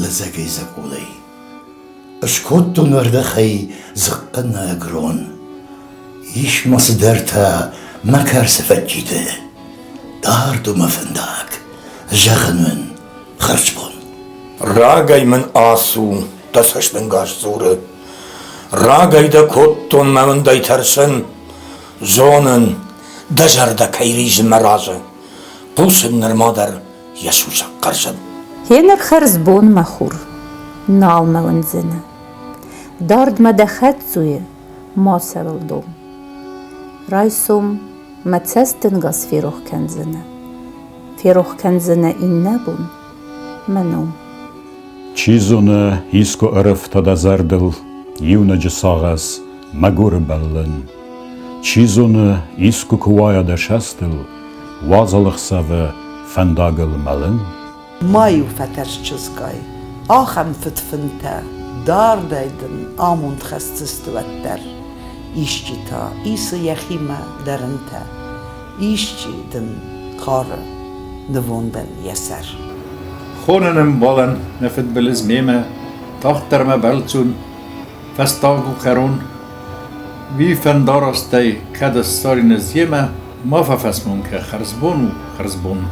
لزەگەی زەکوڵەی ئەشکۆت و نوەردەخەی زقن ئەگرۆن هیچ مەصدەرتە مەکەر سەفەتجیدە دارد و مەفەنداک ژەغن من خەرج بوون ڕاگەی من ئاسوو دەسەش من گاش زۆرە ڕاگەی دەکۆتۆن مە من دەیتەرسن زۆنن دەژەردەکەی ریژن مەڕاژە قوسن نەرمادەر یەسووشە قەرشن هێنەر خەرز بۆن مەخوور ناڵمەون زنە داردمە دەخەت زوویە ماسەوڵ دۆم ڕایسۆم مەچەستن گەس فێرۆخکەنزنە فێرۆخکەنزنە ئین نەبوون منۆم چیزۆنە هیسکۆ ئەرفتە دەزەردڵ یونە جساغەس مەگۆر بەلن چیزۆنە ئیسکو کووایە دەشەستل وازەڵخسەvە فەنداگڵ مەلن مای و feters çizgay, axem fıtfınte, dardaydın amund xəstistüvətlər. İşçi ta, isi yəximə dərintə, işçi din qarı, nivondan yəsər. خوننم بالن نفد بالزميمة تختر ما بلتون فستاغو خرون وی فندارستي كاد الساري نزيمة ما ففسمون كخرزبون و خرزبون